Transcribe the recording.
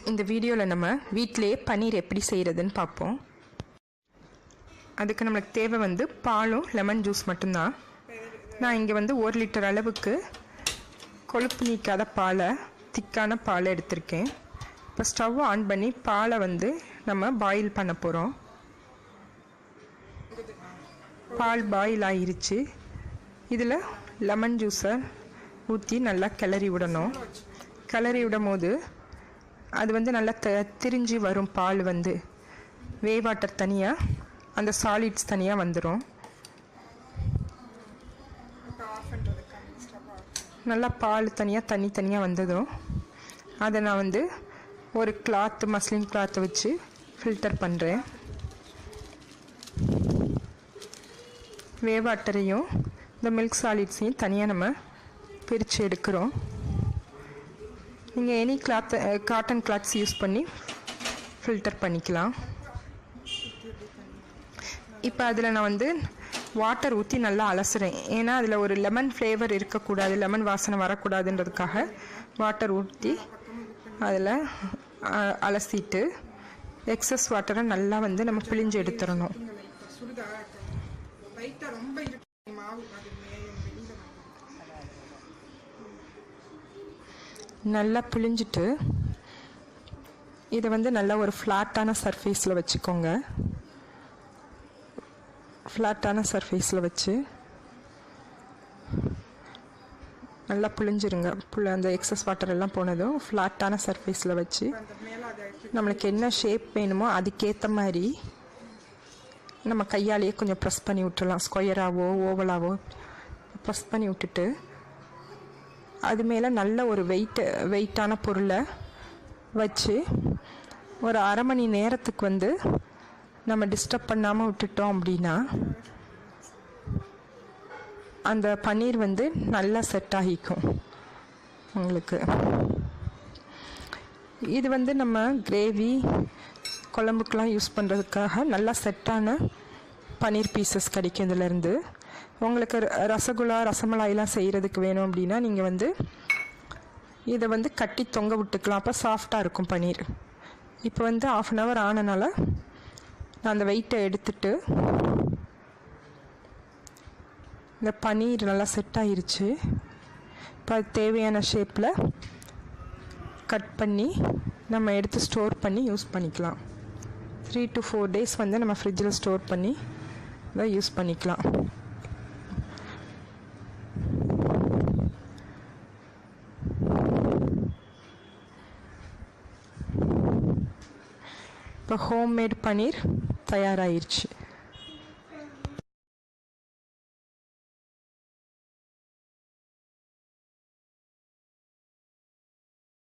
இந்த வீடியோவில் நம்ம வீட்டிலேயே பன்னீர் எப்படி செய்கிறதுன்னு பார்ப்போம். அதுக்கு நம்மளுக்கு தேவை வந்து பாலும் லெமன் ஜூஸ் மட்டும்தான். நான் இங்கே வந்து 1 லிட்டர் அளவுக்கு கொழுப்பு நீக்காத பாலை, திக்கான பாலை எடுத்திருக்கேன். இப்போ ஸ்டவ் ஆன் பண்ணி பாலை வந்து நம்ம பாயில் பண்ண போகிறோம். பால் பாயில் ஆகிருச்சு. இதில் லெமன் ஜூஸை ஊற்றி நல்லா கிளறி விடணும். கிளறி விடும் போது அது வந்து நல்லா திரிஞ்சு வரும். பால் வந்து வாட்டர் தனியாக, அந்த சாலிட்ஸ் தனியாக வந்துடும். நல்லா பால் தனியாக தனியாக வந்ததும் அதை நான் வந்து ஒரு கிளாத்து, மஸ்லின் கிளாத்தை வச்சு ஃபில்டர் பண்ணுறேன். வாட்டரையும் இந்த மில்க் சாலிட்ஸையும் தனியாக நம்ம பிரித்து எடுக்கிறோம். நீங்கள் எனி காட்டன் கிளாத்ஸ் யூஸ் பண்ணி ஃபில்டர் பண்ணிக்கலாம். இப்போ அதில் நான் வந்து வாட்டர் ஊற்றி நல்லா அலசுகிறேன். ஏன்னா அதில் ஒரு லெமன் ஃப்ளேவர் இருக்கக்கூடாது, லெமன் வாசனை வரக்கூடாதுன்றதுக்காக வாட்டர் ஊற்றி அதில் அலசிட்டு எக்ஸஸ் வாட்டரை நல்லா வந்து நம்ம பிழிஞ்சு எடுத்துடணும். நல்லா பிழிஞ்சிட்டு இதை வந்து நல்லா ஒரு ஃப்ளாட்டான சர்ஃபேஸில் வச்சுக்கோங்க. ஃப்ளாட்டான சர்ஃபேஸில் வச்சு நல்லா பிழிஞ்சிருங்க. அந்த எக்ஸஸ் வாட்டர் எல்லாம் போனதும் ஃப்ளாட்டான சர்ஃபேஸில் வச்சு நம்மளுக்கு என்ன ஷேப் வேணுமோ அதுக்கேற்ற மாதிரி நம்ம கையாலேயே கொஞ்சம் ப்ரெஸ் பண்ணி விட்டுடலாம். ஸ்கொயராகவோ ஓவலாகவோ ப்ரெஸ் பண்ணி விட்டுட்டு அது மேலே நல்ல ஒரு வெயிட்டான பொருளை வச்சு ஒரு அரை மணி நேரத்துக்கு வந்து நம்ம டிஸ்டர்ப் பண்ணாமல் விட்டுட்டோம் அப்படின்னா அந்த பன்னீர் வந்து நல்லா செட் ஆகிக்கும் உங்களுக்கு. இது வந்து நம்ம கிரேவி குழம்புக்கெலாம் யூஸ் பண்ணுறதுக்காக நல்லா செட்டான பன்னீர் பீசஸ் கிடைக்கும். இதிலேருந்து உங்களுக்கு ரசகுல்லா, ரசமலாயெலாம் செய்கிறதுக்கு வேணும் அப்படின்னா நீங்கள் வந்து இதை வந்து கட்டி தொங்க விட்டுக்கலாம். அப்போ சாஃப்டாக இருக்கும் பன்னீர். இப்போ வந்து 1/2 hour ஆனனால நான் அந்த வெயிட்டை எடுத்துட்டு இந்த பன்னீர் நல்லா செட் ஆகிருச்சு. இப்போ அது தேவையான ஷேப்பில் கட் பண்ணி நம்ம எடுத்து ஸ்டோர் பண்ணி யூஸ் பண்ணிக்கலாம். 3 to 4 days வந்து நம்ம ஃப்ரிட்ஜில் ஸ்டோர் பண்ணி இதை யூஸ் பண்ணிக்கலாம். இப்போ ஹோம்மேட் பன்னீர் தயாராகிருச்சு.